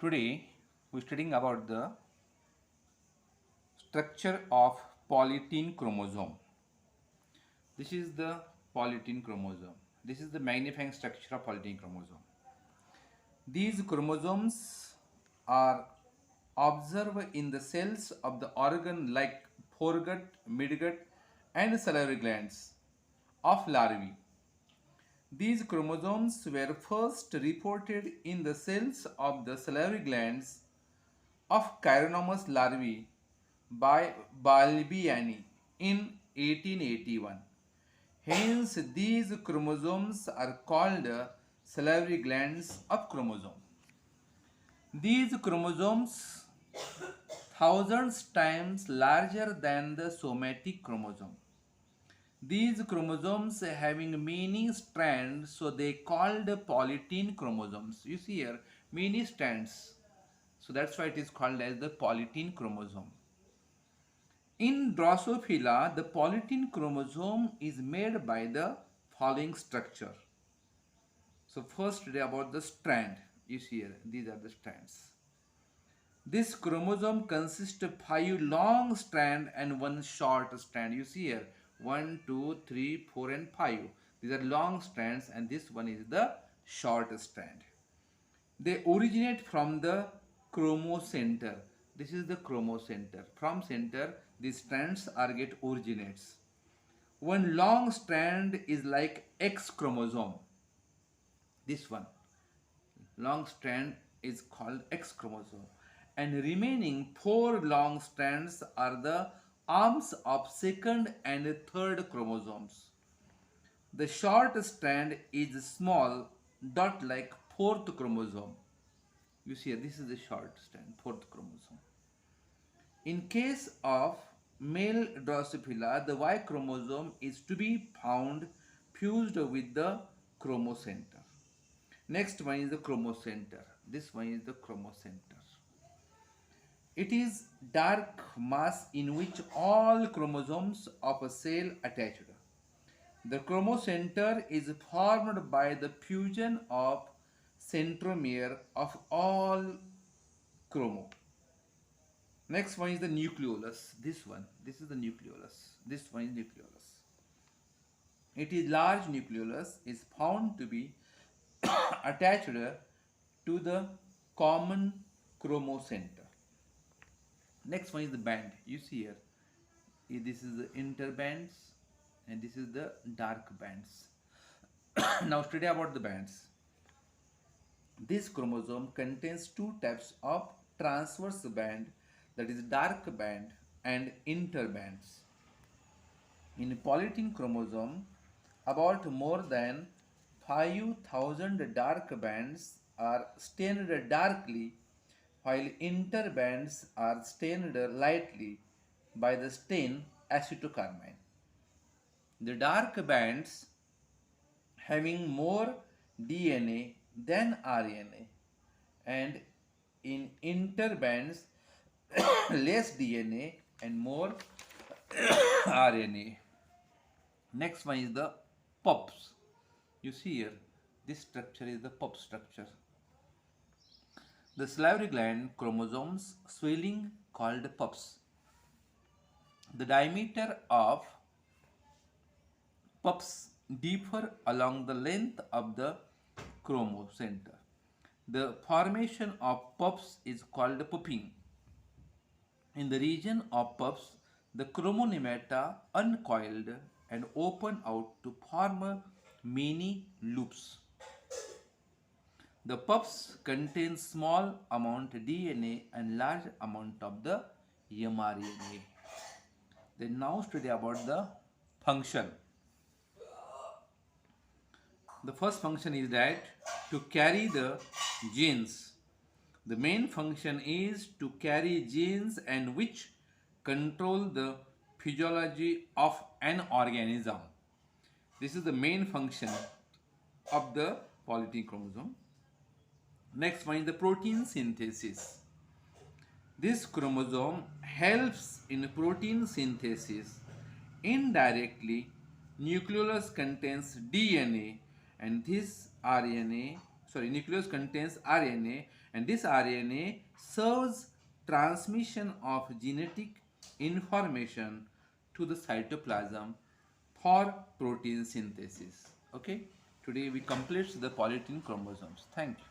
Today we're studying about the structure of polytene chromosome. This is the polytene chromosome. This is the magnifying structure of polytene chromosome. These chromosomes are observed in the cells of the organ like foregut, midgut, and salivary glands of larvae. These chromosomes were first reported in the cells of the salivary glands of Chironomus larvae by Balbiani in 1881. Hence, these chromosomes are called salivary glands of chromosome. These chromosomes thousands times larger than the somatic chromosome. These chromosomes having many strands, so they called polytene chromosomes. You see here many strands, so that's why it is called as the polytene chromosome. In Drosophila, the polytene chromosome is made by the following structure. So first today about the strand. You see here, these are the strands. This chromosome consists of 5 long strands and 1 short strand. You see here, 1, 2, 3, 4 and 5. These are long strands and this one is the short strand. They originate from the chromocenter. This is the chromocenter. From center, these strands are get originates. One long strand is like X chromosome. This one, long strand is called X chromosome. And remaining 4 long strands are the arms of second and third chromosomes. The short strand is small dot like fourth chromosome. You see, this is the short strand, fourth chromosome. In case of male Drosophila, the Y chromosome is to be found fused with the chromocenter. Next one is the chromocenter. This one is the chromocenter. It is dark mass in which all chromosomes of a cell attached. The chromocenter is formed by the fusion of centromere of all chromo. Next one is the nucleolus. This is the nucleolus. This one is nucleolus. It is large nucleolus is found to be attached to the common chromocenter. Next one is the band. You see here, this is the interbands and this is the dark bands. Now study about the bands. This chromosome contains 2 types of transverse band, that is dark band and interbands. In polytene chromosome, about more than 5,000 dark bands are stained darkly, while interbands are stained lightly by the stain acetocarmine. The dark bands having more DNA than RNA, and in interbands less DNA and more RNA. Next one is the pups. You see here, this structure is the pup structure. The salivary gland chromosomes swelling called pups. The diameter of pups differ along the length of the chromocenter. The formation of pups is called pupping. In the region of pups, the chromonemata uncoiled and open out to form many loops. The pups contain small amount DNA and large amount of the mRNA. Then now study about the function. The first function is that to carry the genes. The main function is to carry genes and which control the physiology of an organism. This is the main function of the polytene chromosome. Next one is the protein synthesis. This chromosome helps in protein synthesis. Indirectly, nucleolus contains DNA and this nucleus contains RNA and this RNA serves transmission of genetic information to the cytoplasm for protein synthesis. Okay, today we complete the polyethylene chromosomes. Thank you.